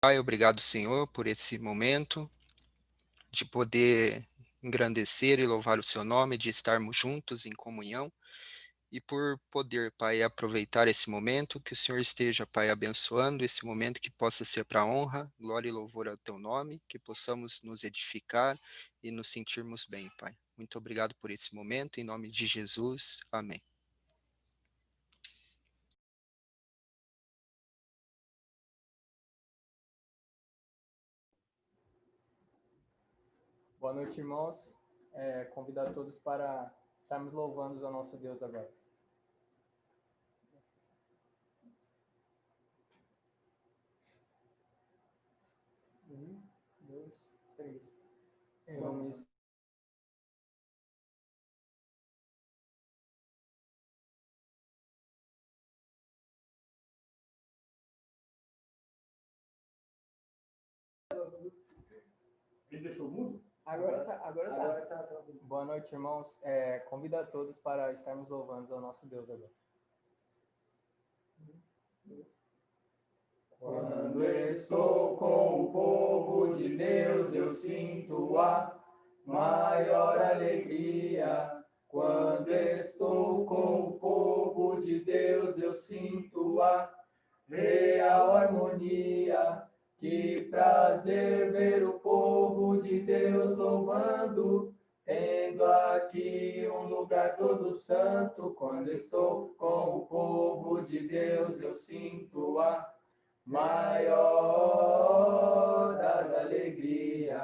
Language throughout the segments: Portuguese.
Pai, obrigado, Senhor, por esse momento de poder engrandecer e louvar o seu nome, de estarmos juntos em comunhão e por poder, Pai, aproveitar esse momento, que o Senhor esteja, Pai, abençoando esse momento, que possa ser para honra, glória e louvor ao teu nome, que possamos nos edificar e nos sentirmos bem, Pai. Muito obrigado por esse momento, em nome de Jesus. Amém. Boa noite, irmãos. Convido a todos para estarmos louvando ao nosso Deus agora. Um, dois, três. Eu me Ele deixou mudo? Agora tá. Boa noite, irmãos. Convido a todos para estarmos louvando ao nosso Deus agora. Quando estou com o povo de Deus, eu sinto a maior alegria. Quando estou com o povo de Deus, eu sinto a real harmonia. Que prazer ver o povo de Deus louvando, tendo aqui um lugar todo santo. Quando estou com o povo de Deus, eu sinto a maior das alegrias.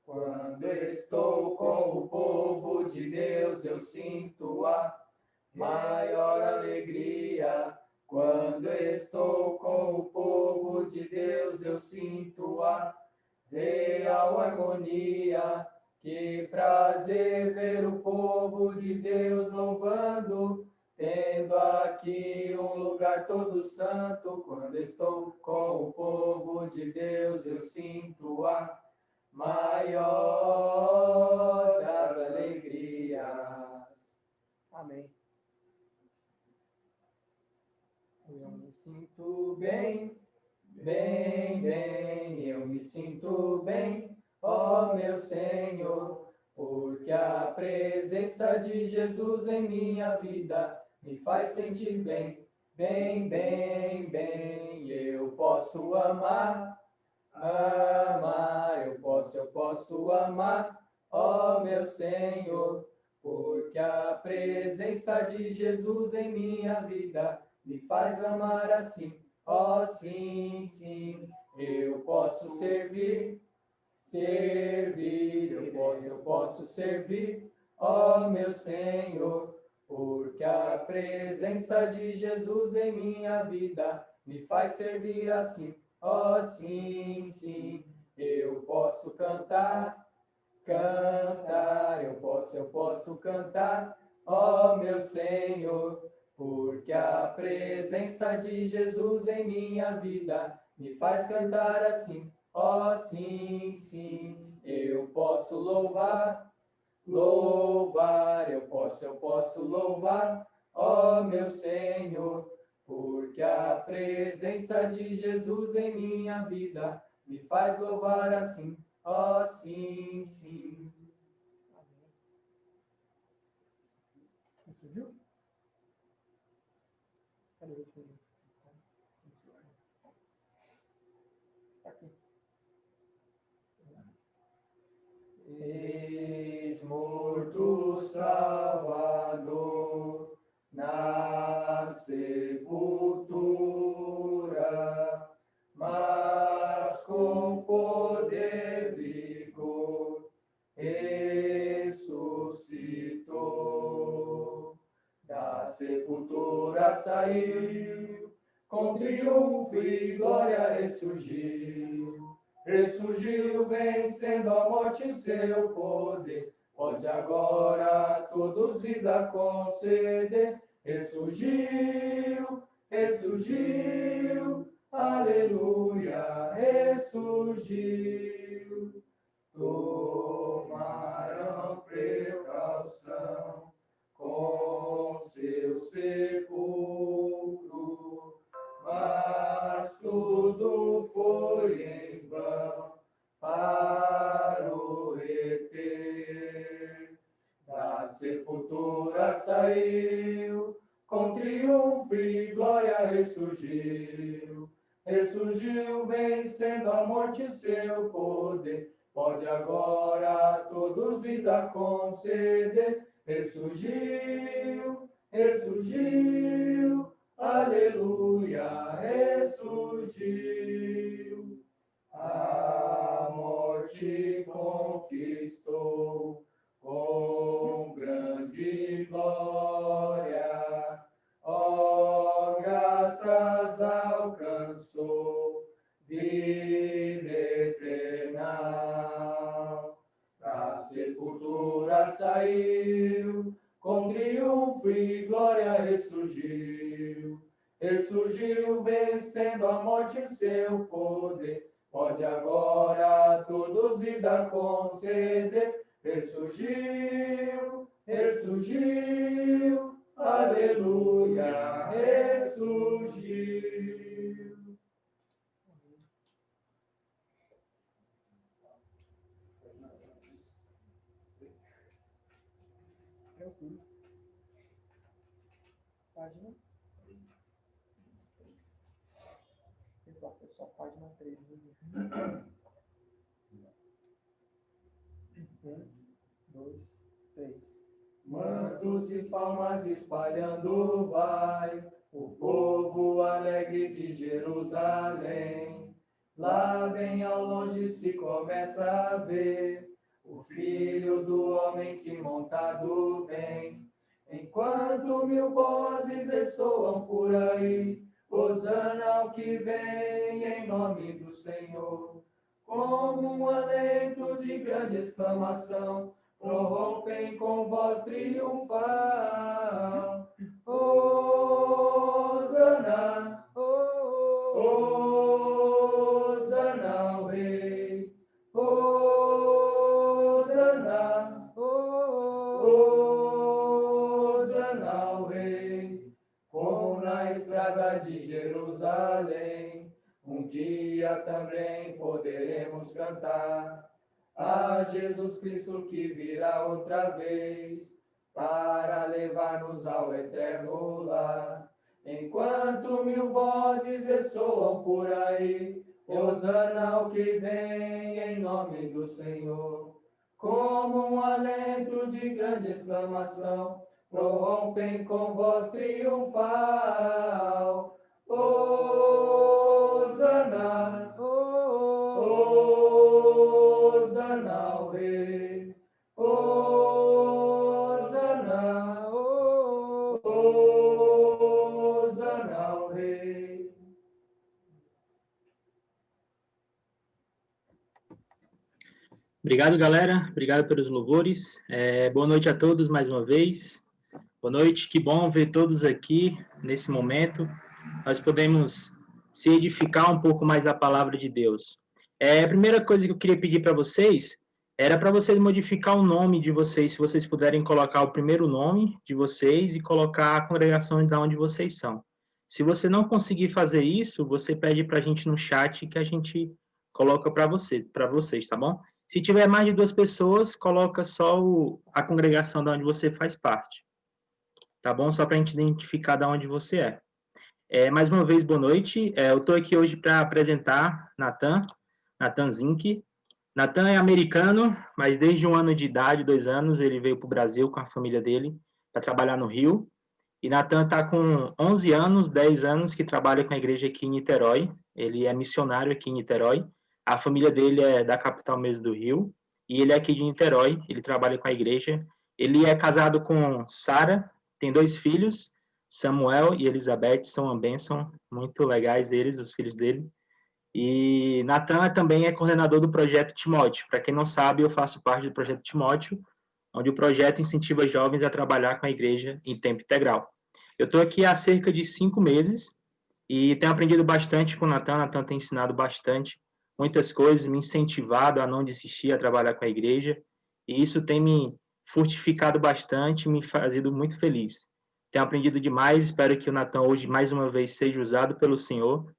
Quando estou com o povo de Deus, eu sinto a maior alegria. Quando estou com o povo de Deus, eu sinto a real harmonia. Que prazer ver o povo de Deus louvando, tendo aqui um lugar todo santo. Quando estou com o povo de Deus, eu sinto a maior das alegrias. Amém. Eu me sinto bem, eu me sinto bem, ó meu Senhor, porque a presença de Jesus em minha vida me faz sentir bem, eu posso amar, eu posso amar, ó meu Senhor, porque a presença de Jesus em minha vida me faz amar assim. Oh, sim, sim, eu posso servir, eu posso servir, ó meu Senhor, porque a presença de Jesus em minha vida me faz servir assim. Oh, sim, sim, eu posso cantar, eu posso cantar, ó meu Senhor, porque a presença de Jesus em minha vida me faz cantar assim. Oh, sim, sim, eu posso louvar, eu posso louvar, ó meu Senhor, porque a presença de Jesus em minha vida me faz louvar assim. Oh, sim, sim. Surgiu? Cadê o surgiu? Tá aqui. Eis morto Salvador na sepultura, mas com poder vigor ressuscitou. Da sepultura saiu, com triunfo e glória ressurgiu. Ressurgiu vencendo a morte em seu poder, pode agora a todos vida conceder. Ressurgiu, ressurgiu, aleluia, ressurgiu. Tomaram precaução com seu sepulcro, mas tudo foi foi em vão para o reter. Da sepultura saiu, com triunfo e glória ressurgiu. Ressurgiu, vencendo a morte, seu poder. Pode agora a todos vida conceder. Ressurgiu, ressurgiu, aleluia, ressurgiu. A morte conquistou com grande glória, ó, graças alcançou, vida eterna. Da sepultura saiu, com triunfo e glória ressurgiu. Ressurgiu, vencendo a morte, seu poder. Pode agora a todos vida conceder. Ressurgiu, ressurgiu, aleluia, ressurgiu. Página 3. Pessoal, página 3. 1, 2, 3. Mantos e palmas espalhando vai o povo alegre de Jerusalém. Lá bem ao longe se começa a ver o Filho do Homem que montado vem. Enquanto mil vozes ressoam por aí, hosana ao que vem em nome do Senhor. Como um alento de grande exclamação, prorrompem com voz triunfal. Hosana, hosana ao Rei. Hosana, hosana ao Rei. Como na estrada de Jerusalém, um dia também poderemos cantar a Jesus Cristo que virá outra vez para levar-nos ao eterno lar. Enquanto mil vozes ressoam por aí, hosana ao que vem em nome do Senhor. Como um alento de grande exclamação, prorrompem com voz triunfal. Hosana, hosana ao Rei. Hosana, hosana ao Rei. Obrigado, galera. Obrigado pelos louvores. Boa noite a todos mais uma vez. Boa noite. Que bom ver todos aqui nesse momento. Nós podemos se edificar um pouco mais da palavra de Deus. A primeira coisa que eu queria pedir para vocês era para vocês modificar o nome de vocês, se vocês puderem colocar o primeiro nome de vocês e colocar a congregação de onde vocês são. Se você não conseguir fazer isso, você pede para a gente no chat que a gente coloca para vocês, tá bom? Se tiver mais de 2 pessoas, coloca só a congregação de onde você faz parte. Tá bom? Só para a gente identificar de onde você é. Mais uma vez, boa noite. Eu estou aqui hoje para apresentar Nathan Zink. Nathan é americano, mas desde 1 ano de idade, 2 anos, ele veio para o Brasil com a família dele para trabalhar no Rio. E Nathan está com 11 anos, 10 anos, que trabalha com a igreja aqui em Niterói. Ele é missionário aqui em Niterói. A família dele é da capital mesmo do Rio, e ele é aqui de Niterói, ele trabalha com a igreja. Ele é casado com Sara, tem 2 filhos, Samuel e Elizabeth, são uma bênção, muito legais eles, os filhos dele. E Nathan também é coordenador do projeto Timóteo. Para quem não sabe, eu faço parte do projeto Timóteo, onde o projeto incentiva jovens a trabalhar com a igreja em tempo integral. Eu estou aqui há cerca de 5 meses e tenho aprendido bastante com o Nathan. Nathan tem ensinado bastante, muitas coisas, me incentivado a não desistir a trabalhar com a igreja, e isso tem me fortificado bastante, me fazido muito feliz. Tenho aprendido demais, espero que o Nathan hoje, mais uma vez, seja usado pelo Senhor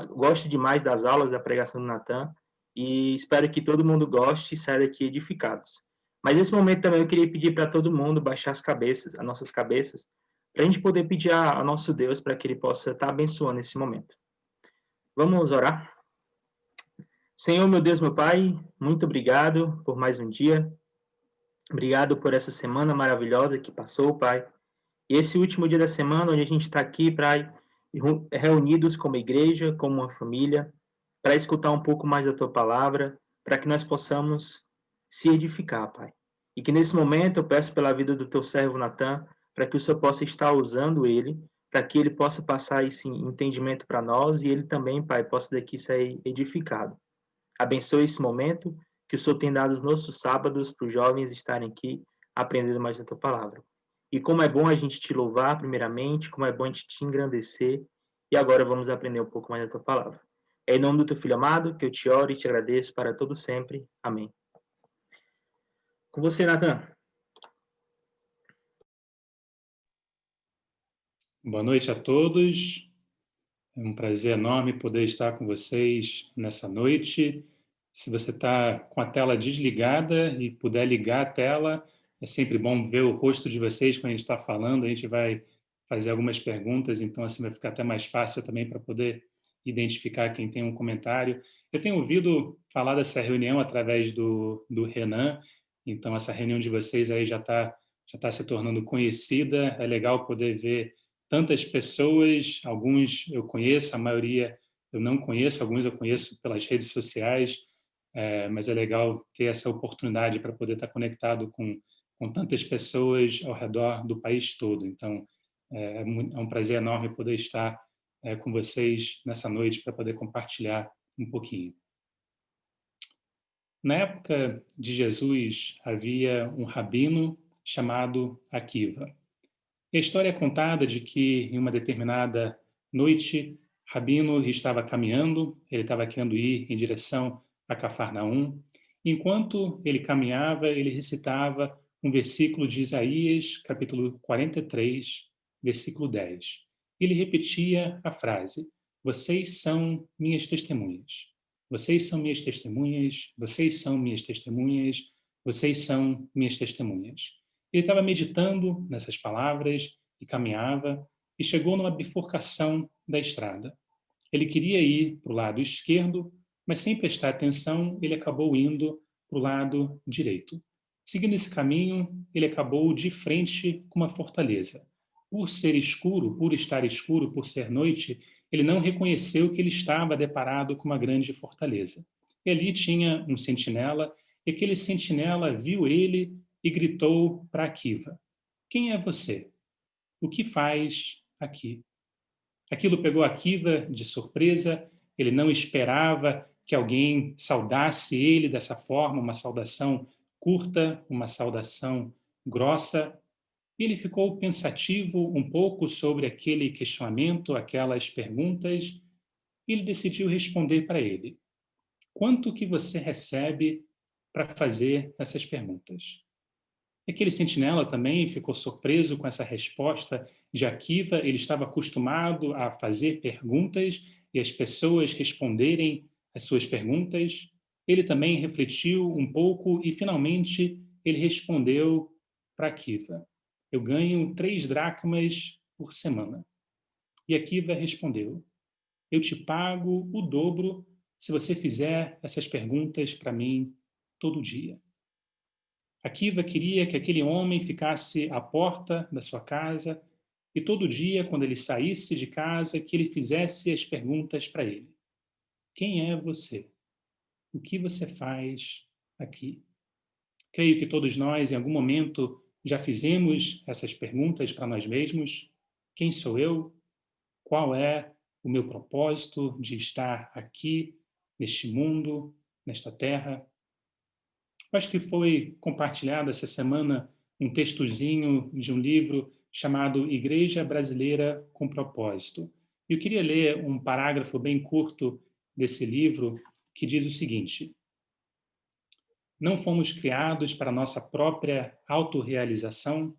Gosto demais das aulas da pregação do Natan e espero que todo mundo goste e saia daqui edificados. Mas nesse momento também eu queria pedir para todo mundo baixar as nossas cabeças, para a gente poder pedir ao nosso Deus para que Ele possa estar abençoando esse momento. Vamos orar? Senhor, meu Deus, meu Pai, muito obrigado por mais um dia. Obrigado por essa semana maravilhosa que passou, Pai. E esse último dia da semana, onde a gente está aqui para reunidos como igreja, como uma família, para escutar um pouco mais da Tua palavra, para que nós possamos se edificar, Pai. E que nesse momento eu peço pela vida do Teu servo Natan, para que o Senhor possa estar usando ele, para que ele possa passar esse entendimento para nós e ele também, Pai, possa daqui sair edificado. Abençoe esse momento que o Senhor tem dado os nossos sábados para os jovens estarem aqui aprendendo mais da Tua palavra. E como é bom a gente te louvar, primeiramente, como é bom a gente te engrandecer, e agora vamos aprender um pouco mais da Tua palavra. É em nome do Teu Filho amado que eu te oro e te agradeço para todo sempre. Amém. Com você, Natan. Boa noite a todos. É um prazer enorme poder estar com vocês nessa noite. Se você está com a tela desligada e puder ligar a tela, é sempre bom ver o rosto de vocês quando a gente está falando. A gente vai fazer algumas perguntas, então assim vai ficar até mais fácil também para poder identificar quem tem um comentário. Eu tenho ouvido falar dessa reunião através do Renan, então essa reunião de vocês aí já tá se tornando conhecida. É legal poder ver tantas pessoas, alguns eu conheço, a maioria eu não conheço, alguns eu conheço pelas redes sociais, mas é legal ter essa oportunidade para poder estar conectado com tantas pessoas ao redor do país todo. Então, é um prazer enorme poder estar com vocês nessa noite para poder compartilhar um pouquinho. Na época de Jesus, havia um rabino chamado Akiva. E a história é contada de que, em uma determinada noite, Rabino estava caminhando, ele estava querendo ir em direção a Cafarnaum. Enquanto ele caminhava, ele recitava um versículo de Isaías, capítulo 43, versículo 10. Ele repetia a frase: vocês são minhas testemunhas. Vocês são minhas testemunhas, vocês são minhas testemunhas, vocês são minhas testemunhas. Ele estava meditando nessas palavras e caminhava e chegou numa bifurcação da estrada. Ele queria ir para o lado esquerdo, mas sem prestar atenção, ele acabou indo para o lado direito. Seguindo esse caminho, ele acabou de frente com uma fortaleza. Por ser escuro, por estar escuro, por ser noite, ele não reconheceu que ele estava deparado com uma grande fortaleza. E ali tinha um sentinela, e aquele sentinela viu ele e gritou para Akiva: quem é você? O que faz aqui? Aquilo pegou Akiva de surpresa, ele não esperava que alguém saudasse ele dessa forma, uma saudação curta, uma saudação grossa. E ele ficou pensativo um pouco sobre aquele questionamento, aquelas perguntas, e ele decidiu responder para ele: quanto que você recebe para fazer essas perguntas? Aquele sentinela também ficou surpreso com essa resposta de Akiva. Ele estava acostumado a fazer perguntas e as pessoas responderem as suas perguntas. Ele também refletiu um pouco e, finalmente, ele respondeu para Akiva: eu ganho 3 dracmas por semana. E Akiva respondeu: eu te pago o dobro se você fizer essas perguntas para mim todo dia. Akiva queria que aquele homem ficasse à porta da sua casa e todo dia, quando ele saísse de casa, que ele fizesse as perguntas para ele: quem é você? O que você faz aqui? Creio que todos nós, em algum momento, já fizemos essas perguntas para nós mesmos: quem sou eu? Qual é o meu propósito de estar aqui, neste mundo, nesta terra? Acho que foi compartilhado essa semana um textozinho de um livro chamado Igreja Brasileira com Propósito. Eu queria ler um parágrafo bem curto desse livro que diz o seguinte: não fomos criados para nossa própria autorrealização.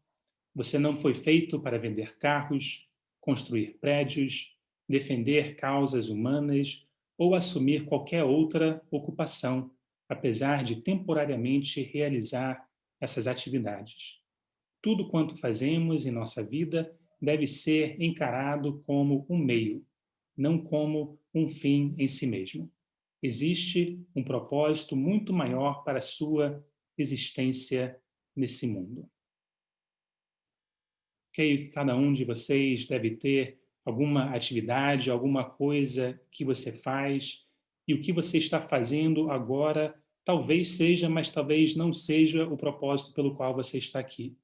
Você não foi feito para vender carros, construir prédios, defender causas humanas ou assumir qualquer outra ocupação, apesar de temporariamente realizar essas atividades. Tudo quanto fazemos em nossa vida deve ser encarado como um meio, não como um fim em si mesmo. Existe um propósito muito maior para a sua existência nesse mundo. Creio que cada um de vocês deve ter alguma atividade, alguma coisa que você faz, e o que você está fazendo agora talvez seja, mas talvez não seja o propósito pelo qual você está aqui.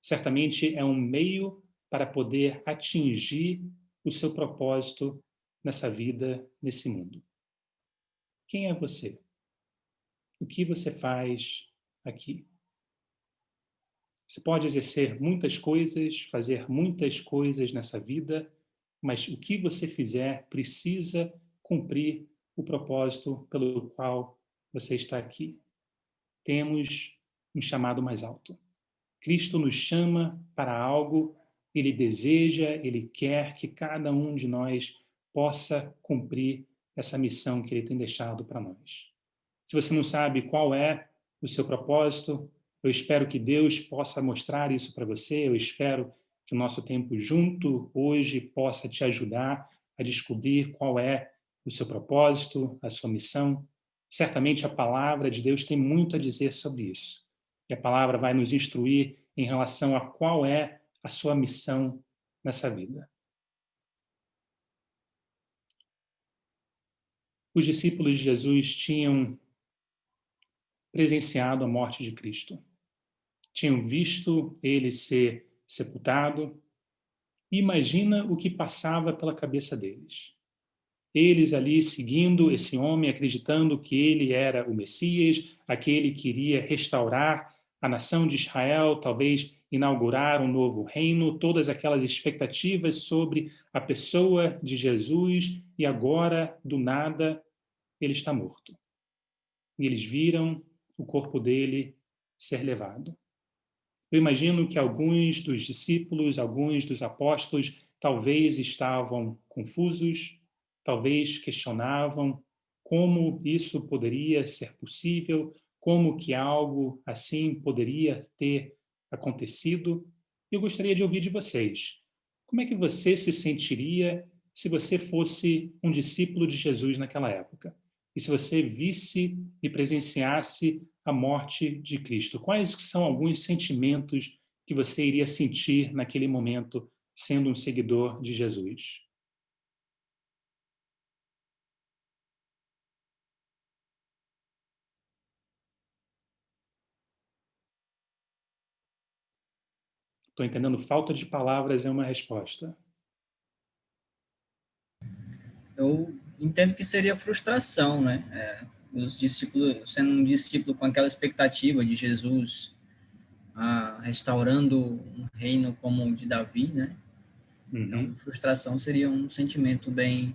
Certamente é um meio para poder atingir o seu propósito nessa vida, nesse mundo. Quem é você? O que você faz aqui? Você pode exercer muitas coisas, fazer muitas coisas nessa vida, mas o que você fizer precisa cumprir o propósito pelo qual você está aqui. Temos um chamado mais alto. Cristo nos chama para algo, Ele deseja, Ele quer que cada um de nós possa cumprir essa missão que Ele tem deixado para nós. Se você não sabe qual é o seu propósito, eu espero que Deus possa mostrar isso para você, eu espero que o nosso tempo junto hoje possa te ajudar a descobrir qual é o seu propósito, a sua missão. Certamente a palavra de Deus tem muito a dizer sobre isso. E a palavra vai nos instruir em relação a qual é a sua missão nessa vida. Os discípulos de Jesus tinham presenciado a morte de Cristo. Tinham visto ele ser sepultado. Imagina o que passava pela cabeça deles. Eles ali seguindo esse homem, acreditando que ele era o Messias, aquele que iria restaurar a nação de Israel, talvez inaugurar um novo reino, todas aquelas expectativas sobre a pessoa de Jesus, e agora, do nada, ele está morto. E eles viram o corpo dele ser levado. Eu imagino que alguns dos discípulos, alguns dos apóstolos, talvez estavam confusos, talvez questionavam como isso poderia ser possível, como que algo assim poderia ter acontecido. Eu gostaria de ouvir de vocês. Como é que você se sentiria se você fosse um discípulo de Jesus naquela época? E se você visse e presenciasse a morte de Cristo? Quais são alguns sentimentos que você iria sentir naquele momento, sendo um seguidor de Jesus? Estou entendendo, falta de palavras é uma resposta. Eu entendo que seria frustração, né? Os discípulos, sendo um discípulo com aquela expectativa de Jesus restaurando um reino como o de Davi, né? Então, frustração seria um sentimento bem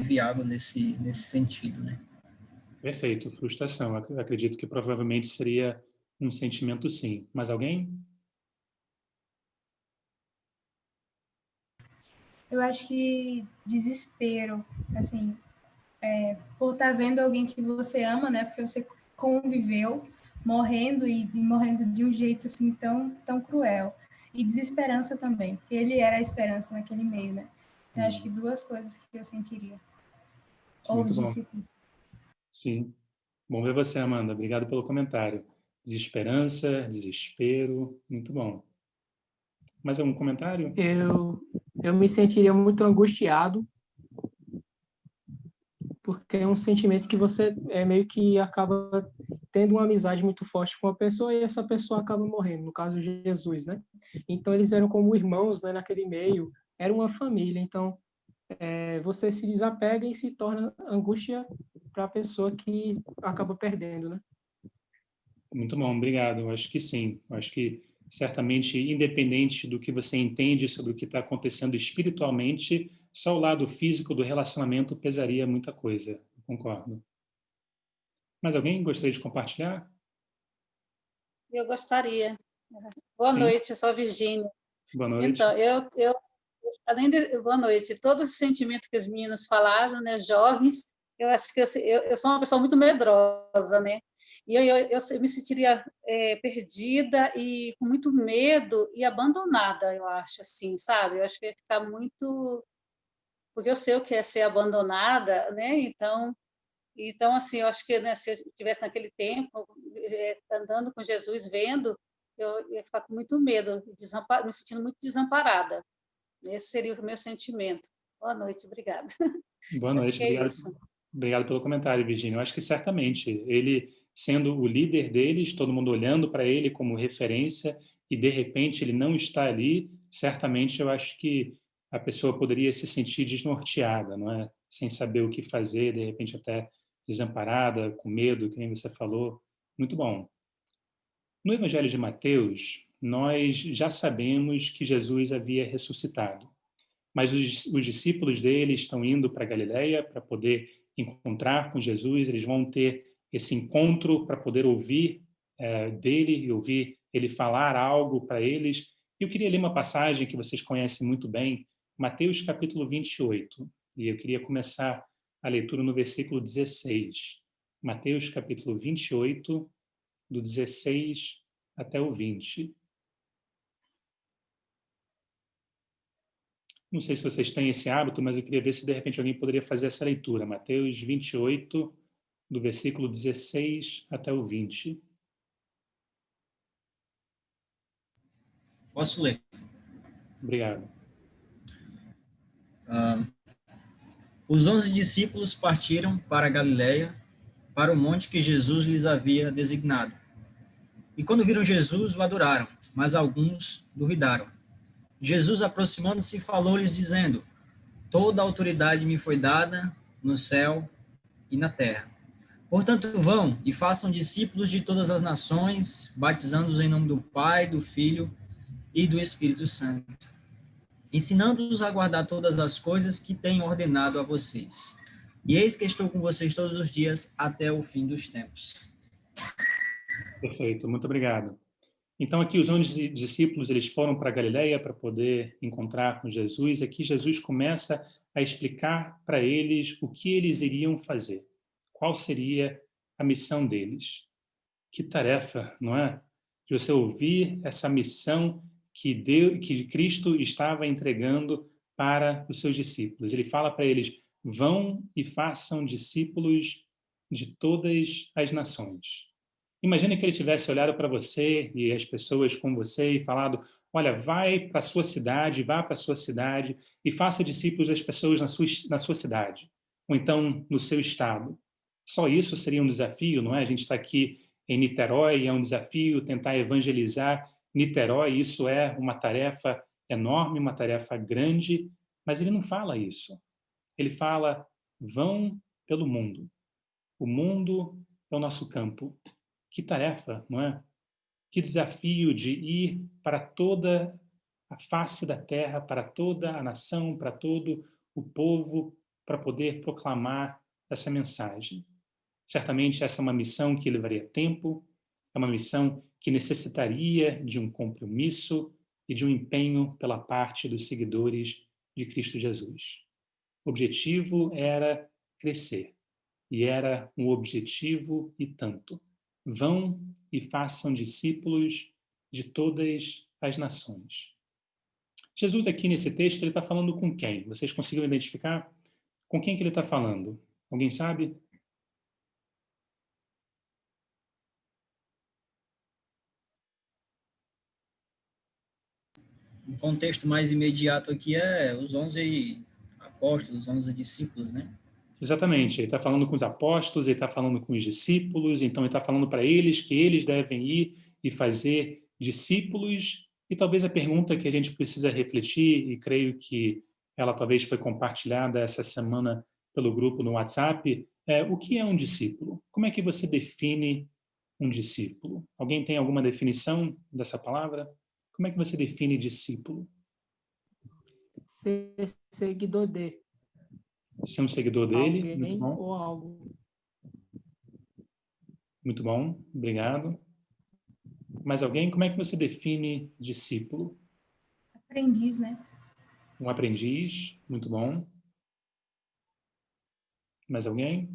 viável nesse sentido, né? Perfeito, frustração. Eu acredito que provavelmente seria um sentimento, sim. Mais alguém? Eu acho que desespero, assim, por estar vendo alguém que você ama, né? Porque você conviveu, morrendo e morrendo de um jeito assim tão cruel. E desesperança também, porque ele era a esperança naquele meio, né? Eu acho que duas coisas que eu sentiria. Ou Muito os bom. discípulos. Sim. Bom ver você, Amanda. Obrigado pelo comentário. Desesperança, desespero. Muito bom. Mais algum comentário? Eu me sentiria muito angustiado, porque é um sentimento que você meio que acaba tendo uma amizade muito forte com a pessoa e essa pessoa acaba morrendo, no caso Jesus, né? Então eles eram como irmãos, né, naquele meio, era uma família, então você se desapega e se torna angústia para a pessoa que acaba perdendo, né? Muito bom, obrigado. Eu acho que sim. Eu acho que certamente, independente do que você entende sobre o que está acontecendo espiritualmente, só o lado físico do relacionamento pesaria muita coisa. Eu concordo. Mais alguém gostaria de compartilhar? Eu gostaria. Boa Sim. noite, eu sou a Virgínia. Boa noite. Então, eu boa noite, todo esse sentimento que os meninos falaram, né, jovens, eu acho que eu sou uma pessoa muito medrosa, né? E eu me sentiria perdida e com muito medo e abandonada, eu acho, assim, sabe? Eu acho que eu ia ficar muito... Porque eu sei o que é ser abandonada, né? Então assim, eu acho que, né, se eu estivesse naquele tempo, andando com Jesus, vendo, eu ia ficar com muito medo, me sentindo muito desamparada. Esse seria o meu sentimento. Boa noite, obrigada. Boa Acho noite, que é obrigado, isso. obrigado pelo comentário, Virginia. Eu acho que certamente ele, sendo o líder deles, todo mundo olhando para ele como referência, e de repente ele não está ali, certamente eu acho que a pessoa poderia se sentir desnorteada, não é? Sem saber o que fazer, de repente até desamparada, com medo, que nem você falou. Muito bom. No Evangelho de Mateus, nós já sabemos que Jesus havia ressuscitado. Mas os discípulos dele estão indo para Galiléia para poder encontrar com Jesus, eles vão ter esse encontro para poder ouvir dele e ouvir ele falar algo para eles. Eu queria ler uma passagem que vocês conhecem muito bem, Mateus capítulo 28, e eu queria começar a leitura no versículo 16. Mateus capítulo 28, do 16 até o 20. Não sei se vocês têm esse hábito, mas eu queria ver se de repente alguém poderia fazer essa leitura. Mateus 28, do versículo 16 até o 20. Posso ler? Obrigado. Os 11 discípulos partiram para a Galiléia, para o monte que Jesus lhes havia designado. E quando viram Jesus, o adoraram, mas alguns duvidaram. Jesus, aproximando-se, falou-lhes, dizendo: Toda a autoridade me foi dada no céu e na terra. Portanto, vão e façam discípulos de todas as nações, batizando-os em nome do Pai, do Filho e do Espírito Santo, ensinando-os a guardar todas as coisas que tenho ordenado a vocês. E eis que estou com vocês todos os dias até o fim dos tempos. Perfeito, muito obrigado. Então aqui os 11 discípulos eles foram para a Galiléia para poder encontrar com Jesus. Aqui Jesus começa a explicar para eles o que eles iriam fazer. Qual seria a missão deles? Que tarefa, não é? De você ouvir essa missão que Cristo estava entregando para os seus discípulos. Ele fala para eles: vão e façam discípulos de todas as nações. Imagine que ele tivesse olhado para você e as pessoas com você e falado: olha, vai para a sua cidade, vá para a sua cidade e faça discípulos das pessoas na sua cidade, ou então no seu estado. Só isso seria um desafio, não é? A gente está aqui em Niterói, é um desafio tentar evangelizar Niterói, isso é uma tarefa enorme, uma tarefa grande, mas ele não fala isso. Ele fala: vão pelo mundo. O mundo é o nosso campo. Que tarefa, não é? Que desafio de ir para toda a face da terra, para toda a nação, para todo o povo, para poder proclamar essa mensagem. Certamente essa é uma missão que levaria tempo, é uma missão que necessitaria de um compromisso e de um empenho pela parte dos seguidores de Cristo Jesus. O objetivo era crescer, e era um objetivo e tanto. Vão e façam discípulos de todas as nações. Jesus aqui nesse texto, ele está falando com quem? Vocês conseguiram identificar? Com quem que ele está falando? Alguém sabe? O contexto mais imediato aqui é os 11 apóstolos, os 11 discípulos, né? Exatamente, ele está falando com os apóstolos, ele está falando com os discípulos, então ele está falando para eles que eles devem ir e fazer discípulos. E talvez a pergunta que a gente precisa refletir, e creio que ela talvez foi compartilhada essa semana pelo grupo no WhatsApp, é: o que é um discípulo? Como é que você define um discípulo? Alguém tem alguma definição dessa palavra? Como é que você define discípulo? Ser seguidor de Ser um seguidor dele? Muito alguém bom. ou algo. Muito bom, obrigado. Mais alguém? Como é que você define discípulo? Aprendiz, né? Um aprendiz, muito bom. Mais alguém?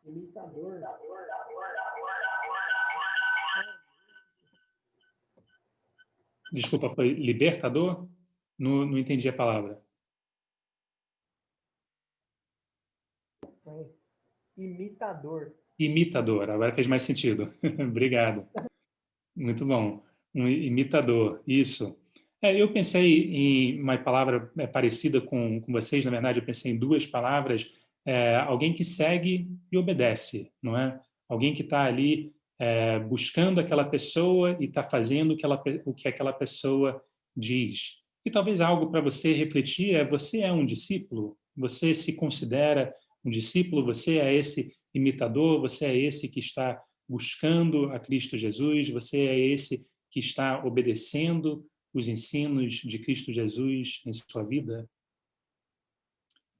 Imitador. Desculpa, foi libertador? Não entendi a palavra. Imitador. Imitador, agora fez mais sentido. Obrigado. Muito bom. Um imitador, isso. Eu pensei em uma palavra parecida com vocês, na verdade, eu pensei em duas palavras. Alguém que segue e obedece, não é? Alguém que está ali buscando aquela pessoa e está fazendo o que aquela pessoa diz. E talvez algo para você refletir você é um discípulo? Você se considera um discípulo? Você é esse imitador? Você é esse que está buscando a Cristo Jesus? Você é esse que está obedecendo os ensinos de Cristo Jesus em sua vida?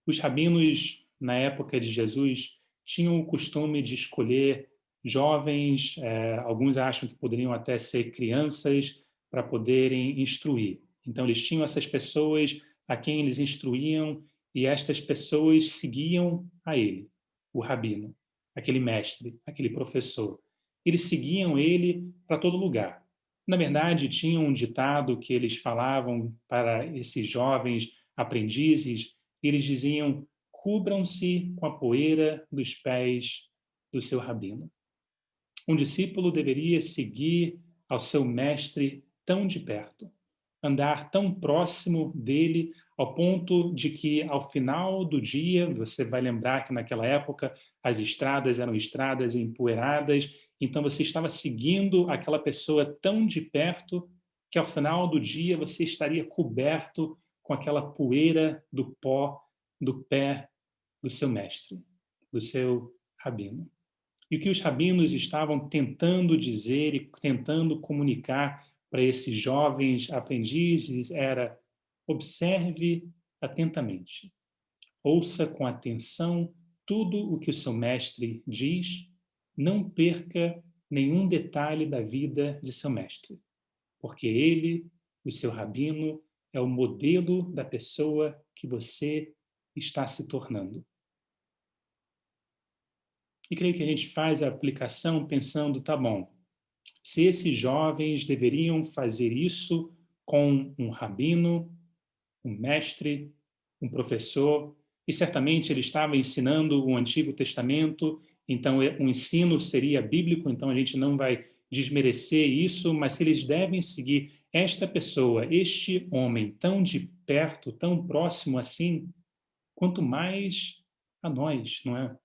Os rabinos, na época de Jesus, tinham o costume de escolher jovens, alguns acham que poderiam até ser crianças, para poderem instruir. Então, eles tinham essas pessoas a quem eles instruíam e estas pessoas seguiam a ele, o rabino, aquele mestre, aquele professor. Eles seguiam ele para todo lugar. Na verdade, tinha um ditado que eles falavam para esses jovens aprendizes. Eles diziam: cubram-se com a poeira dos pés do seu rabino. Um discípulo deveria seguir ao seu mestre tão de perto, andar tão próximo dele, ao ponto de que, ao final do dia, você vai lembrar que naquela época as estradas eram estradas empoeiradas, então você estava seguindo aquela pessoa tão de perto que, ao final do dia, você estaria coberto com aquela poeira do pó do pé do seu mestre, do seu rabino. E o que os rabinos estavam tentando dizer e tentando comunicar para esses jovens aprendizes era: observe atentamente, ouça com atenção tudo o que o seu mestre diz, não perca nenhum detalhe da vida de seu mestre, porque ele, o seu rabino, é o modelo da pessoa que você está se tornando. E creio que a gente faz a aplicação pensando, tá bom, se esses jovens deveriam fazer isso com um rabino, um mestre, um professor, e certamente ele estava ensinando o Antigo Testamento, então o ensino seria bíblico, então a gente não vai desmerecer isso, mas se eles devem seguir esta pessoa, este homem tão de perto, tão próximo assim, quanto mais a nós, não é?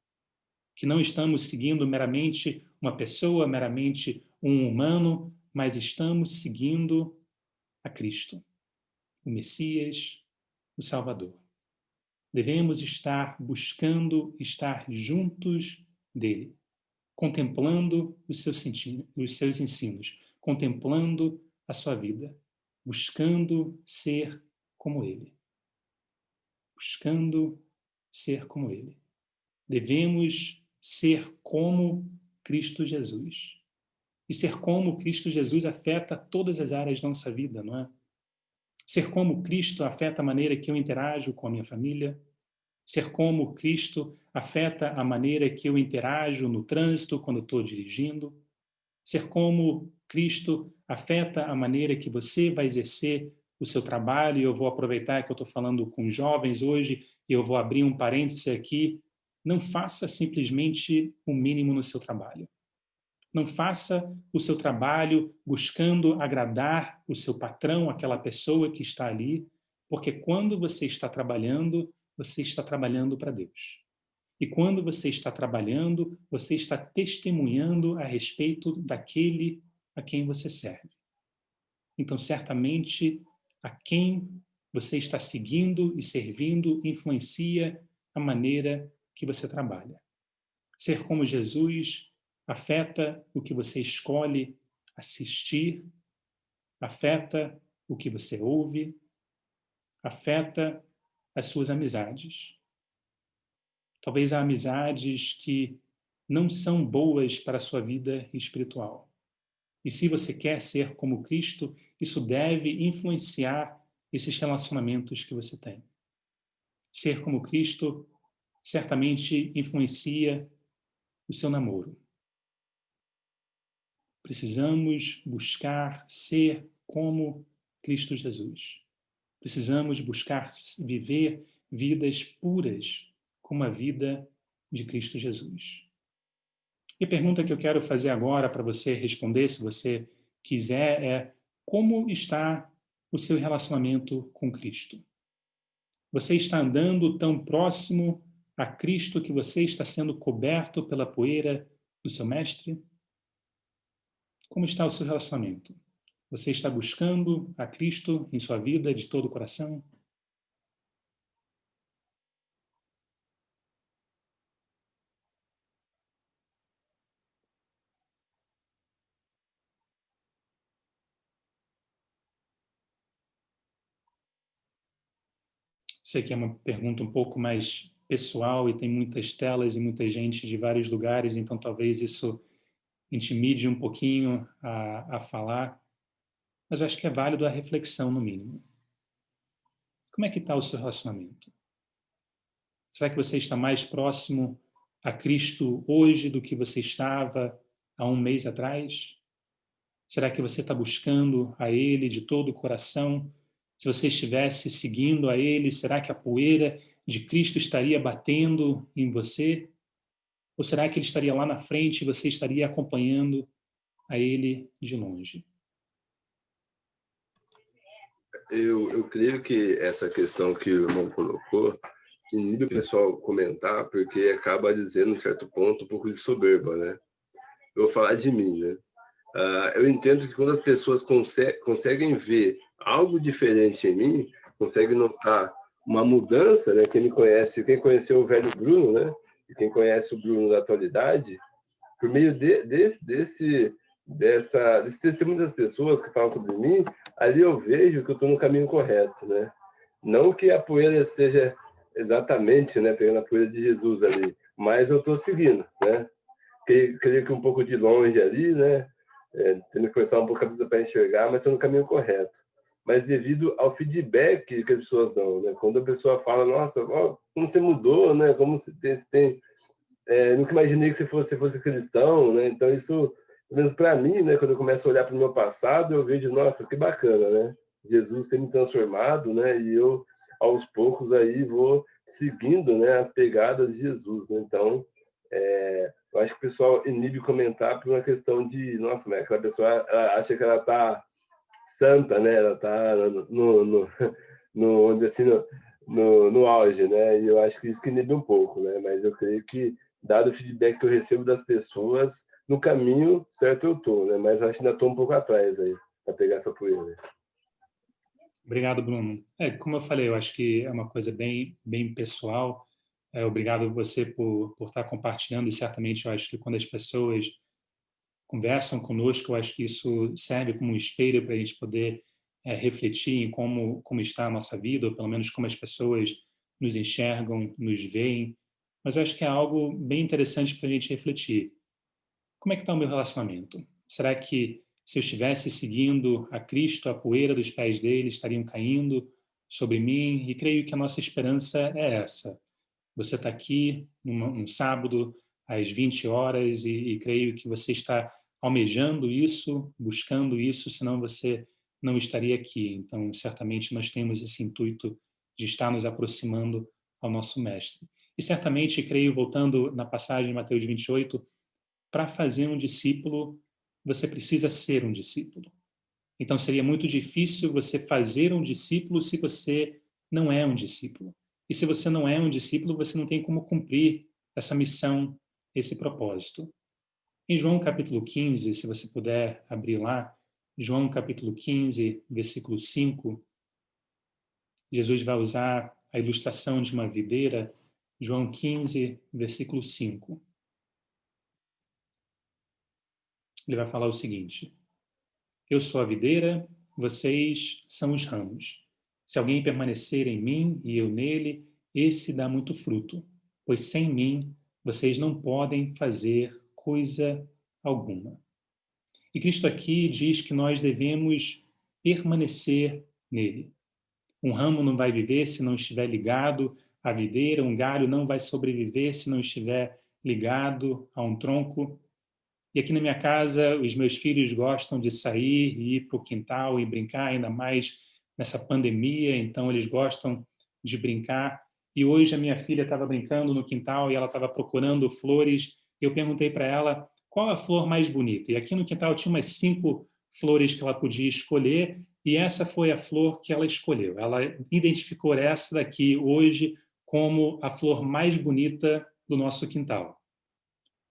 Que não estamos seguindo meramente uma pessoa, meramente um humano, mas estamos seguindo a Cristo, o Messias, o Salvador. Devemos estar buscando estar juntos dele, contemplando os seus ensinos, contemplando a sua vida, buscando ser como ele. Buscando ser como ele. Devemos ser como Cristo Jesus. E ser como Cristo Jesus afeta todas as áreas da nossa vida, não é? Ser como Cristo afeta a maneira que eu interajo com a minha família. Ser como Cristo afeta a maneira que eu interajo no trânsito quando estou dirigindo. Ser como Cristo afeta a maneira que você vai exercer o seu trabalho. E eu vou aproveitar que eu estou falando com jovens hoje e eu vou abrir um parêntese aqui. Não faça simplesmente o mínimo no seu trabalho. Não faça o seu trabalho buscando agradar o seu patrão, aquela pessoa que está ali, porque quando você está trabalhando para Deus. E quando você está trabalhando, você está testemunhando a respeito daquele a quem você serve. Então, certamente, a quem você está seguindo e servindo influencia a maneira que você trabalha. Ser como Jesus afeta o que você escolhe assistir, afeta o que você ouve, afeta as suas amizades. Talvez há amizades que não são boas para a sua vida espiritual. E se você quer ser como Cristo, isso deve influenciar esses relacionamentos que você tem. Ser como Cristo certamente influencia o seu namoro. Precisamos buscar ser como Cristo Jesus. Precisamos buscar viver vidas puras como a vida de Cristo Jesus. E a pergunta que eu quero fazer agora para você responder, se você quiser, é: como está o seu relacionamento com Cristo? Você está andando tão próximo a Cristo que você está sendo coberto pela poeira do seu Mestre? Como está o seu relacionamento? Você está buscando a Cristo em sua vida de todo o coração? Sei que é uma pergunta um pouco mais pessoal e tem muitas telas e muita gente de vários lugares, então talvez isso intimide um pouquinho a falar, mas eu acho que é válido a reflexão, no mínimo. Como é que está o seu relacionamento? Será que você está mais próximo a Cristo hoje do que você estava há um mês atrás? Será que você está buscando a Ele de todo o coração? Se você estivesse seguindo a Ele, será que a poeira de Cristo estaria batendo em você? Ou será que Ele estaria lá na frente e você estaria acompanhando a Ele de longe? Eu creio que essa questão que o irmão colocou inibe o pessoal comentar, porque acaba dizendo, em certo ponto, um pouco de soberba, né? Eu vou falar de mim, né? Eu entendo que quando as pessoas conseguem ver algo diferente em mim, conseguem notar uma mudança, né? Quem me conhece, quem conheceu o velho Bruno, né? E quem conhece o Bruno da atualidade, por meio desse testemunho das pessoas que falam sobre mim, ali eu vejo que eu estou no caminho correto, né? Não que a poeira seja exatamente, né, pegando a poeira de Jesus ali, mas eu estou seguindo, né? Creio que um pouco de longe ali, né? Tendo que começar um pouco a cabeça para enxergar, mas estou no caminho correto. Mas devido ao feedback que as pessoas dão, né? Quando a pessoa fala, nossa, ó, como você mudou, né? Como você tem nunca imaginei que você fosse cristão, né? Então isso, pelo menos para mim, né? Quando eu começo a olhar para o meu passado, eu vejo, nossa, que bacana, né? Jesus tem me transformado, né? E eu, aos poucos, aí vou seguindo, né? As pegadas de Jesus, né? Então, eu acho que o pessoal inibe comentar por uma questão de, nossa, né? Aquela pessoa ela acha que ela tá santa, né? Ela tá onde assim, no auge, né? E eu acho que isso que inibe um pouco, né? Mas eu creio que, dado o feedback que eu recebo das pessoas, no caminho certo eu tô, né? Mas eu acho que ainda tô um pouco atrás aí, para pegar essa poeira. Né? Obrigado, Bruno. Como eu falei, eu acho que é uma coisa bem, bem pessoal. Obrigado você por estar compartilhando, e certamente eu acho que quando as pessoas conversam conosco, eu acho que isso serve como um espelho para a gente poder refletir em como está a nossa vida, ou pelo menos como as pessoas nos enxergam, nos veem. Mas eu acho que é algo bem interessante para a gente refletir. Como é que está o meu relacionamento? Será que se eu estivesse seguindo a Cristo, a poeira dos pés dele estariam caindo sobre mim? E creio que a nossa esperança é essa. Você está aqui num sábado às 20 horas e creio que você está almejando isso, buscando isso, senão você não estaria aqui. Então, certamente nós temos esse intuito de estar nos aproximando ao nosso Mestre. E certamente, creio, voltando na passagem de Mateus 28, para fazer um discípulo, você precisa ser um discípulo. Então, seria muito difícil você fazer um discípulo se você não é um discípulo. E se você não é um discípulo, você não tem como cumprir essa missão, esse propósito. Em João capítulo 15, se você puder abrir lá, João capítulo 15, versículo 5, Jesus vai usar a ilustração de uma videira, João 15, versículo 5. Ele vai falar o seguinte: eu sou a videira, vocês são os ramos. Se alguém permanecer em mim e eu nele, esse dá muito fruto, pois sem mim vocês não podem fazer coisa alguma. E Cristo aqui diz que nós devemos permanecer nele. Um ramo não vai viver se não estiver ligado à videira, um galho não vai sobreviver se não estiver ligado a um tronco. E aqui na minha casa, os meus filhos gostam de sair e ir para o quintal e brincar, ainda mais nessa pandemia, então eles gostam de brincar. E hoje a minha filha estava brincando no quintal e ela estava procurando flores. Eu perguntei para ela qual a flor mais bonita. E aqui no quintal tinha umas 5 flores que ela podia escolher, e essa foi a flor que ela escolheu. Ela identificou essa daqui hoje como a flor mais bonita do nosso quintal.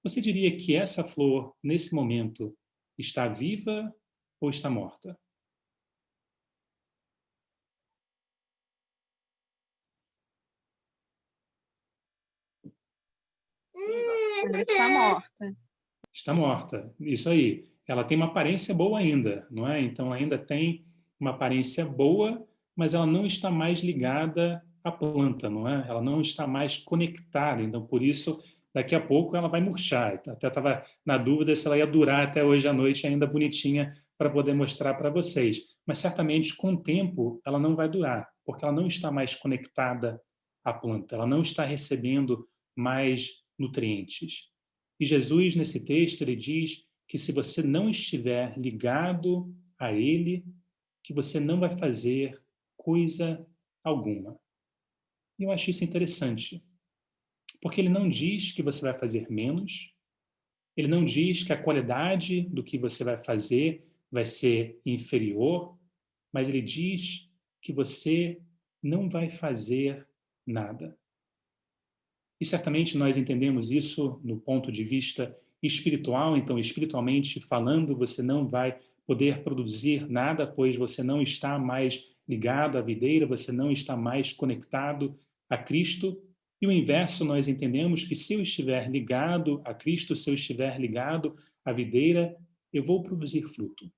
Você diria que essa flor, nesse momento, está viva ou está morta? Ela está morta. Está morta, isso aí. Ela tem uma aparência boa ainda, não é? Então ainda tem uma aparência boa, mas ela não está mais ligada à planta, não é? Ela não está mais conectada, então por isso daqui a pouco ela vai murchar. Até estava na dúvida se ela ia durar até hoje à noite ainda bonitinha para poder mostrar para vocês. Mas certamente com o tempo ela não vai durar, porque ela não está mais conectada à planta, ela não está recebendo mais nutrientes. E Jesus, nesse texto, ele diz que se você não estiver ligado a ele, que você não vai fazer coisa alguma. E eu acho isso interessante, porque ele não diz que você vai fazer menos, ele não diz que a qualidade do que você vai fazer vai ser inferior, mas ele diz que você não vai fazer nada. E certamente nós entendemos isso no ponto de vista espiritual, então, espiritualmente falando, você não vai poder produzir nada, pois você não está mais ligado à videira, você não está mais conectado a Cristo. E o inverso, nós entendemos que se eu estiver ligado a Cristo, se eu estiver ligado à videira, eu vou produzir fruto.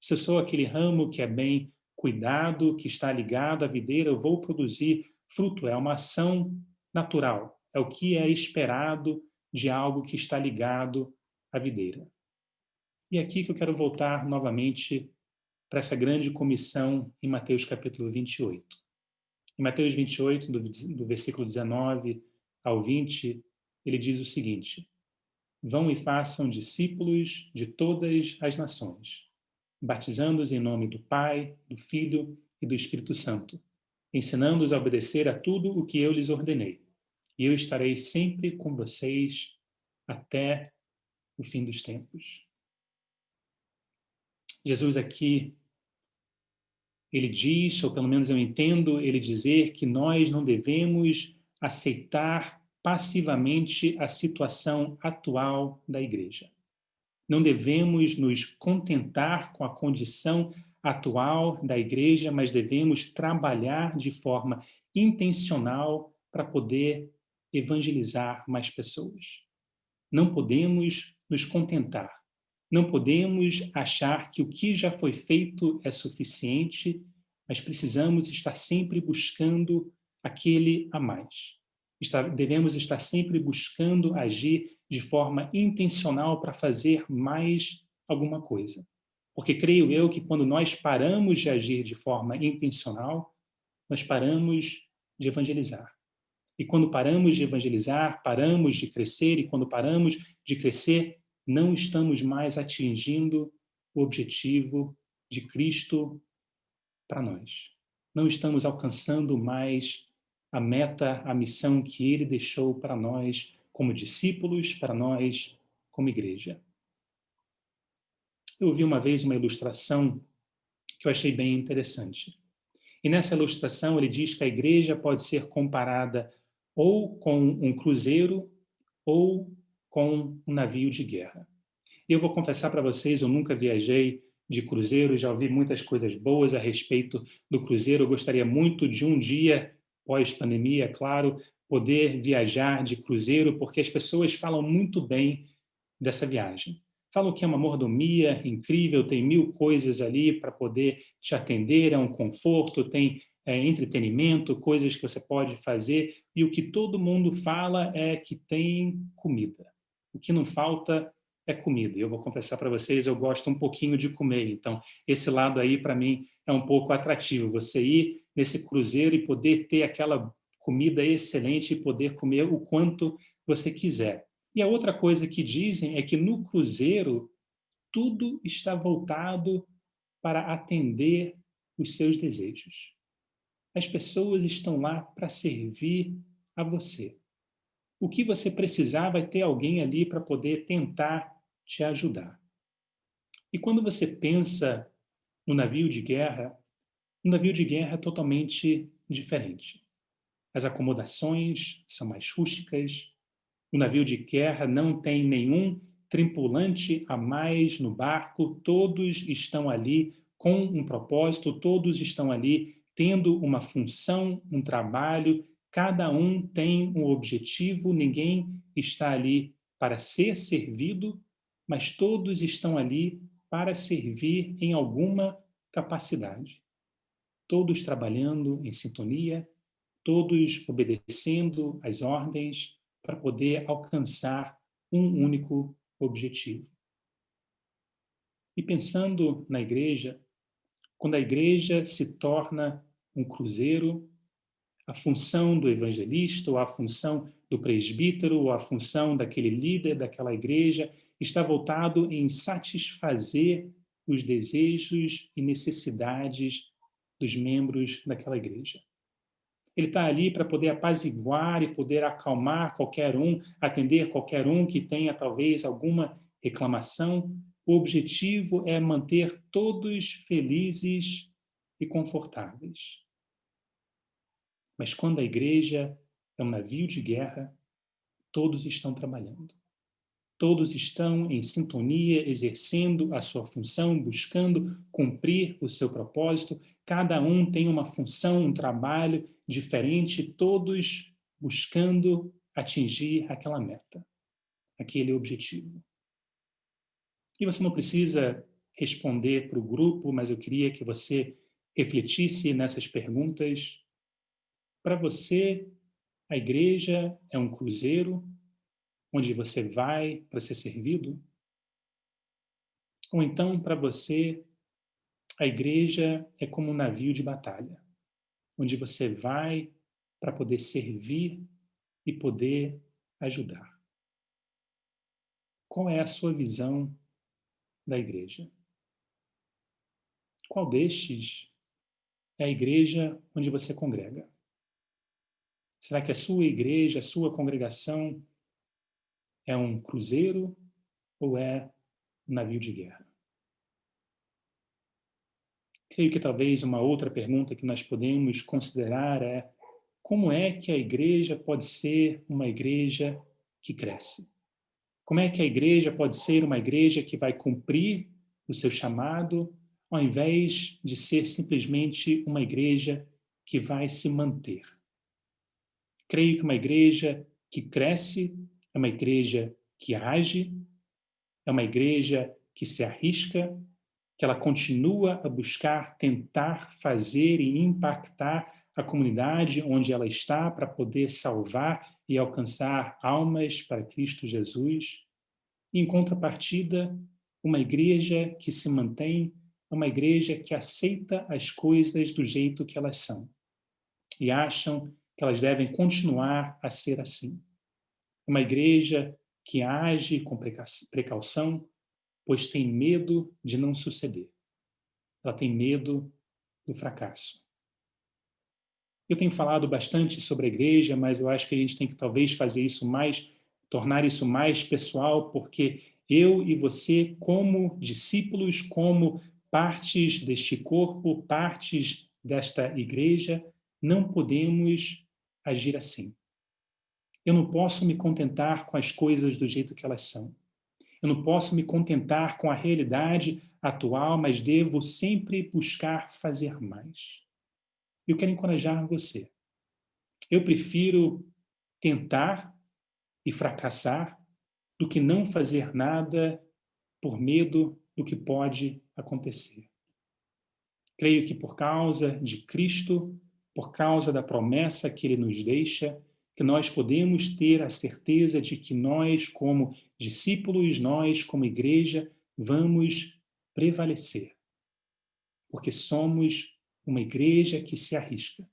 Se eu sou aquele ramo que é bem cuidado, que está ligado à videira, eu vou produzir fruto. É uma ação natural. É o que é esperado de algo que está ligado à videira. E é aqui que eu quero voltar novamente para essa grande comissão em Mateus capítulo 28. Em Mateus 28, do versículo 19 ao 20, ele diz o seguinte: vão e façam discípulos de todas as nações, batizando-os em nome do Pai, do Filho e do Espírito Santo, ensinando-os a obedecer a tudo o que eu lhes ordenei. E eu estarei sempre com vocês até o fim dos tempos. Jesus aqui, ele diz, ou pelo menos eu entendo ele dizer, que nós não devemos aceitar passivamente a situação atual da igreja. Não devemos nos contentar com a condição atual da igreja, mas devemos trabalhar de forma intencional para poder evangelizar mais pessoas. Não podemos nos contentar. Não podemos achar que o que já foi feito é suficiente, mas precisamos estar sempre buscando aquele a mais. Devemos estar sempre buscando agir de forma intencional para fazer mais alguma coisa. Porque creio eu que quando nós paramos de agir de forma intencional, nós paramos de evangelizar. E quando paramos de evangelizar, paramos de crescer, e quando paramos de crescer, não estamos mais atingindo o objetivo de Cristo para nós. Não estamos alcançando mais a meta, a missão que ele deixou para nós como discípulos, para nós como igreja. Eu ouvi uma vez uma ilustração que eu achei bem interessante. E nessa ilustração ele diz que a igreja pode ser comparada ou com um cruzeiro ou com um navio de guerra. Eu vou confessar para vocês, eu nunca viajei de cruzeiro, já ouvi muitas coisas boas a respeito do cruzeiro. Eu gostaria muito de um dia, pós-pandemia, é claro, poder viajar de cruzeiro, porque as pessoas falam muito bem dessa viagem. Falam que é uma mordomia incrível, tem 1000 coisas ali para poder te atender, é um conforto, tem entretenimento, coisas que você pode fazer, e o que todo mundo fala é que tem comida. O que não falta é comida. Eu vou confessar para vocês, eu gosto um pouquinho de comer. Então, esse lado aí, para mim, é um pouco atrativo. Você ir nesse cruzeiro e poder ter aquela comida excelente e poder comer o quanto você quiser. E a outra coisa que dizem é que no cruzeiro tudo está voltado para atender os seus desejos. As pessoas estão lá para servir a você. O que você precisar, vai ter alguém ali para poder tentar te ajudar. E quando você pensa no navio de guerra, um navio de guerra é totalmente diferente. As acomodações são mais rústicas, o navio de guerra não tem nenhum tripulante a mais no barco, todos estão ali com um propósito, todos estão ali tendo uma função, um trabalho, cada um tem um objetivo, ninguém está ali para ser servido, mas todos estão ali para servir em alguma capacidade. Todos trabalhando em sintonia, todos obedecendo às ordens para poder alcançar um único objetivo. E pensando na igreja, quando a igreja se torna um cruzeiro, a função do evangelista, ou a função do presbítero, ou a função daquele líder daquela igreja, está voltado em satisfazer os desejos e necessidades dos membros daquela igreja. Ele está ali para poder apaziguar e poder acalmar qualquer um, atender qualquer um que tenha talvez alguma reclamação. O objetivo é manter todos felizes e confortáveis. Mas quando a igreja é um navio de guerra, todos estão trabalhando. Todos estão em sintonia, exercendo a sua função, buscando cumprir o seu propósito. Cada um tem uma função, um trabalho diferente, todos buscando atingir aquela meta, aquele objetivo. E você não precisa responder para o grupo, mas eu queria que você refletisse nessas perguntas. Para você, a igreja é um cruzeiro onde você vai para ser servido? Ou então, para você, a igreja é como um navio de batalha, onde você vai para poder servir e poder ajudar? Qual é a sua visão da igreja? Qual destes é a igreja onde você congrega? Será que a sua igreja, a sua congregação é um cruzeiro ou é um navio de guerra? Creio que talvez uma outra pergunta que nós podemos considerar é: como é que a igreja pode ser uma igreja que cresce? Como é que a igreja pode ser uma igreja que vai cumprir o seu chamado, ao invés de ser simplesmente uma igreja que vai se manter? Creio que uma igreja que cresce é uma igreja que age, é uma igreja que se arrisca, que ela continua a buscar, tentar fazer e impactar a comunidade onde ela está para poder salvar e alcançar almas para Cristo Jesus. E, em contrapartida, uma igreja que se mantém é uma igreja que aceita as coisas do jeito que elas são e acham que elas devem continuar a ser assim. Uma igreja que age com precaução, pois tem medo de não suceder. Ela tem medo do fracasso. Eu tenho falado bastante sobre a igreja, mas eu acho que a gente tem que talvez fazer isso mais, tornar isso mais pessoal, porque eu e você, como discípulos, como partes deste corpo, partes desta igreja, não podemos agir assim. Eu não posso me contentar com as coisas do jeito que elas são. Eu não posso me contentar com a realidade atual, mas devo sempre buscar fazer mais. Eu quero encorajar você. Eu prefiro tentar e fracassar do que não fazer nada por medo do que pode acontecer. Creio que por causa de Cristo, por causa da promessa que Ele nos deixa, que nós podemos ter a certeza de que nós, como discípulos, nós, como igreja, vamos prevalecer. Porque somos uma igreja que se arrisca,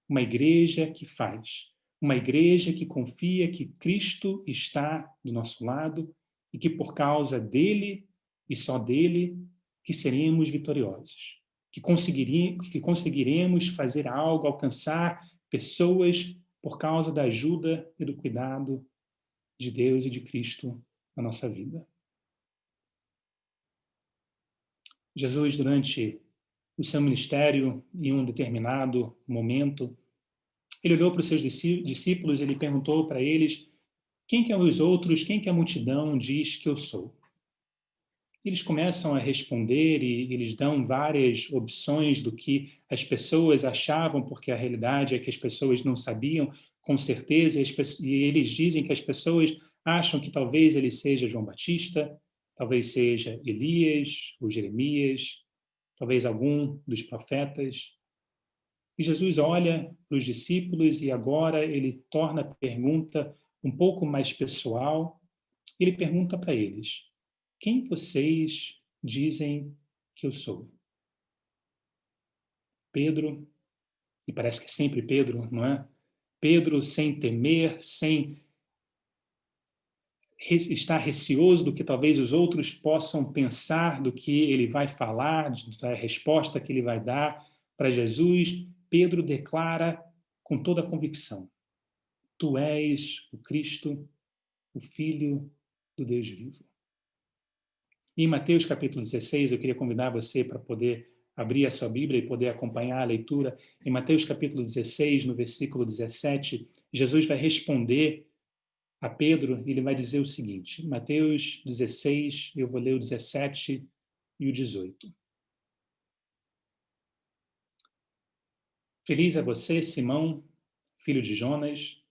uma igreja que faz, uma igreja que confia que Cristo está do nosso lado e que por causa dele e só dele que seremos vitoriosos, que conseguiremos fazer algo, alcançar pessoas por causa da ajuda e do cuidado de Deus e de Cristo na nossa vida. Jesus, durante o seu ministério, em um determinado momento, ele olhou para os seus discípulos e ele perguntou para eles: quem que os outros, quem que a multidão diz que eu sou? Eles começam a responder e eles dão várias opções do que as pessoas achavam, porque a realidade é que as pessoas não sabiam com certeza, e eles dizem que as pessoas acham que talvez ele seja João Batista, talvez seja Elias ou Jeremias, talvez algum dos profetas. E Jesus olha para os discípulos e agora ele torna a pergunta um pouco mais pessoal. Ele pergunta para eles: quem vocês dizem que eu sou? Pedro, e parece que é sempre Pedro, não é? Pedro, sem temer, sem estar receoso do que talvez os outros possam pensar, do que ele vai falar, da resposta que ele vai dar para Jesus, Pedro declara com toda a convicção: tu és o Cristo, o Filho do Deus vivo. E em Mateus capítulo 16, eu queria convidar você para poder abrir a sua Bíblia e poder acompanhar a leitura. Em Mateus capítulo 16, no versículo 17, Jesus vai responder a Pedro e ele vai dizer o seguinte, Mateus 16, eu vou ler o 17 e o 18. Feliz é você, Simão, filho de Jonas,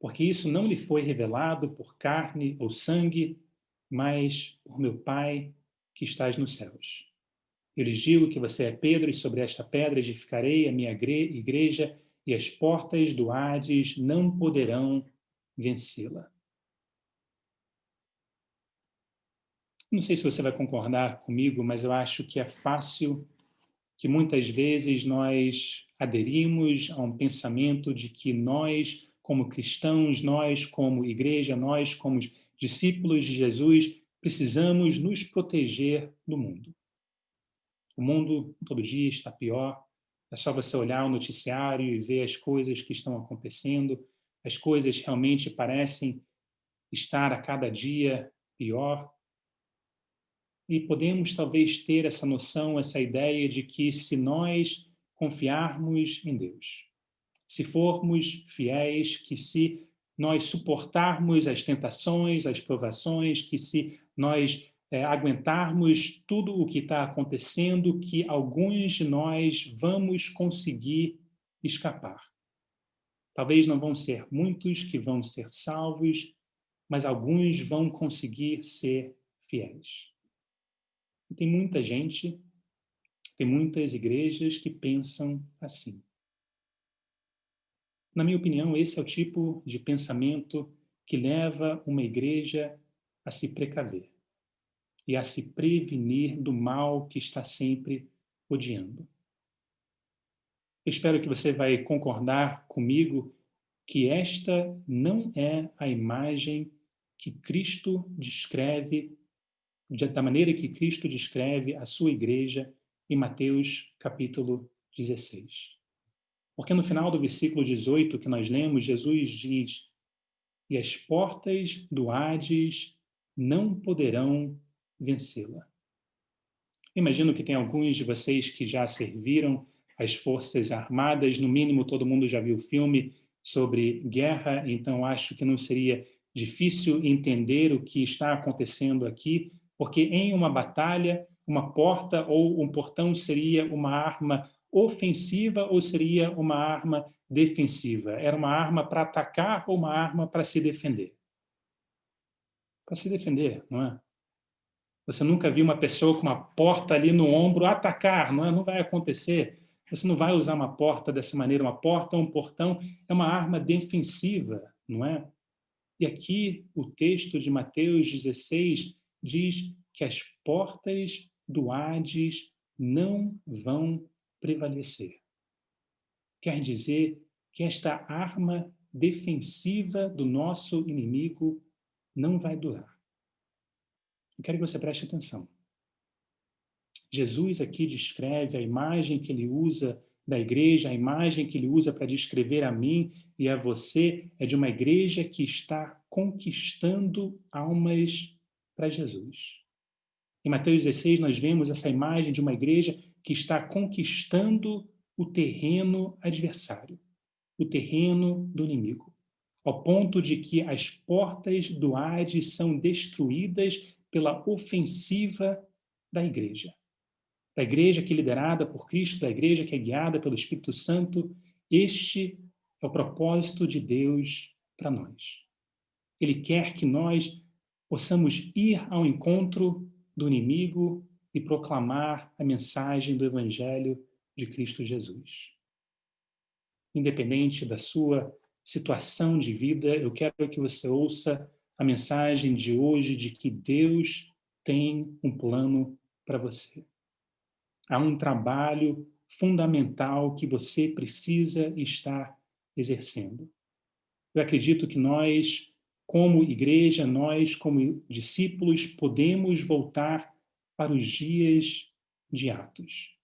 porque isso não lhe foi revelado por carne ou sangue, mas por meu Pai que estás nos céus. Eu lhes digo que você é Pedro, e sobre esta pedra edificarei a minha igreja, e as portas do Hades não poderão vencê-la. Não sei se você vai concordar comigo, mas eu acho que é fácil que muitas vezes nós aderimos a um pensamento de que nós, como cristãos, nós, como igreja, nós, como discípulos de Jesus, precisamos nos proteger do mundo. O mundo todo dia está pior. É só você olhar o noticiário e ver as coisas que estão acontecendo. As coisas realmente parecem estar a cada dia pior. E podemos talvez ter essa noção, essa ideia de que se nós confiarmos em Deus, se formos fiéis, que se nós suportarmos as tentações, as provações, que se nós aguentarmos tudo o que está acontecendo, que alguns de nós vamos conseguir escapar. Talvez não vão ser muitos que vão ser salvos, mas alguns vão conseguir ser fiéis. E tem muita gente, tem muitas igrejas que pensam assim. Na minha opinião, esse é o tipo de pensamento que leva uma igreja a se precaver e a se prevenir do mal que está sempre odiando. Eu espero que você vai concordar comigo que esta não é a imagem que Cristo descreve, da maneira que Cristo descreve a sua igreja em Mateus capítulo 16. Porque no final do versículo 18 que nós lemos, Jesus diz: e as portas do Hades não poderão vencê-la. Imagino que tem alguns de vocês que já serviram as Forças Armadas, no mínimo todo mundo já viu filme sobre guerra, então acho que não seria difícil entender o que está acontecendo aqui, porque em uma batalha, uma porta ou um portão seria uma arma ofensiva ou seria uma arma defensiva? Era uma arma para atacar ou uma arma para se defender? Para se defender, não é? Você nunca viu uma pessoa com uma porta ali no ombro atacar, não é? Não vai acontecer. Você não vai usar uma porta dessa maneira. Uma porta ou um portão é uma arma defensiva. não é? E aqui o texto de Mateus 16 diz que as portas do Hades não vão prevalecer. Quer dizer que esta arma defensiva do nosso inimigo não vai durar. Eu quero que você preste atenção. Jesus aqui descreve a imagem que ele usa da igreja, a imagem que ele usa para descrever a mim e a você é de uma igreja que está conquistando almas para Jesus. Em Mateus 16 nós vemos essa imagem de uma igreja que está conquistando o terreno adversário, o terreno do inimigo, ao ponto de que as portas do Hades são destruídas pela ofensiva da igreja. Da igreja que é liderada por Cristo, da igreja que é guiada pelo Espírito Santo. Este é o propósito de Deus para nós. Ele quer que nós possamos ir ao encontro do inimigo e proclamar a mensagem do Evangelho de Cristo Jesus. Independente da sua situação de vida, eu quero que você ouça a mensagem de hoje de que Deus tem um plano para você. Há um trabalho fundamental que você precisa estar exercendo. Eu acredito que nós, como igreja, nós, como discípulos, podemos voltar para os dias de Atos,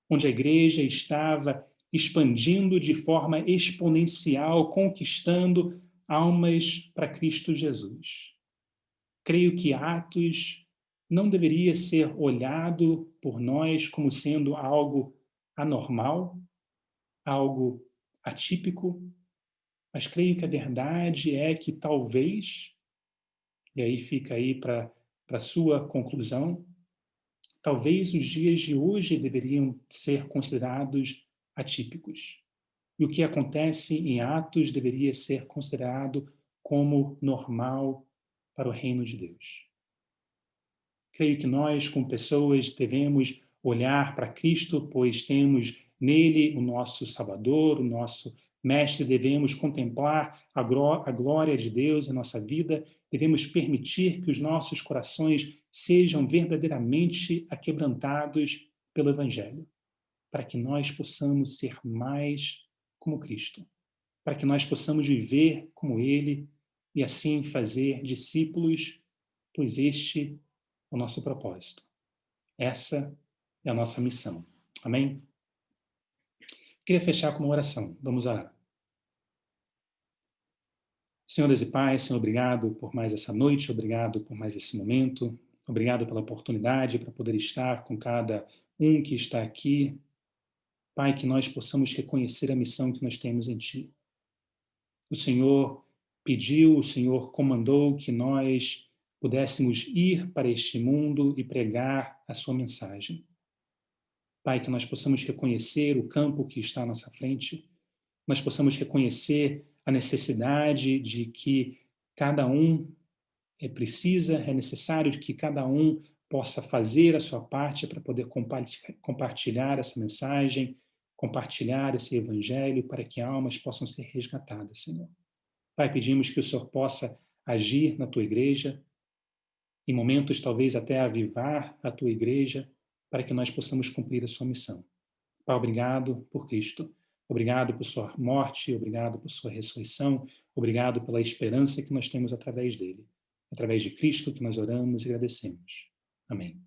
onde a igreja estava expandindo de forma exponencial, conquistando almas para Cristo Jesus. Creio que Atos não deveria ser olhado por nós como sendo algo anormal, algo atípico, mas creio que a verdade é que talvez, e aí fica aí para a sua conclusão, talvez os dias de hoje deveriam ser considerados atípicos. E o que acontece em Atos deveria ser considerado como normal para o reino de Deus. Creio que nós, como pessoas, devemos olhar para Cristo, pois temos nele o nosso Salvador, o nosso Mestre, devemos contemplar a glória de Deus em nossa vida, devemos permitir que os nossos corações sejam verdadeiramente aquebrantados pelo Evangelho, para que nós possamos ser mais como Cristo, para que nós possamos viver como Ele e assim fazer discípulos, pois este é o nosso propósito. Essa é a nossa missão. Amém? Queria fechar com uma oração. Vamos orar. Senhor Deus e Pai, Senhor, obrigado por mais essa noite, obrigado por mais esse momento, obrigado pela oportunidade para poder estar com cada um que está aqui. Pai, que nós possamos reconhecer a missão que nós temos em Ti. O Senhor pediu, o Senhor comandou que nós pudéssemos ir para este mundo e pregar a Sua mensagem. Pai, que nós possamos reconhecer o campo que está à nossa frente, nós possamos reconhecer a necessidade de que cada um é necessário que cada um possa fazer a sua parte para poder compartilhar essa mensagem, compartilhar esse evangelho para que almas possam ser resgatadas, Senhor. Pai, pedimos que o Senhor possa agir na Tua igreja, em momentos talvez até avivar a Tua igreja, para que nós possamos cumprir a Sua missão. Pai, obrigado por Cristo. Obrigado por Sua morte, obrigado por Sua ressurreição, obrigado pela esperança que nós temos através dele. Através de Cristo que nós oramos e agradecemos. Amém.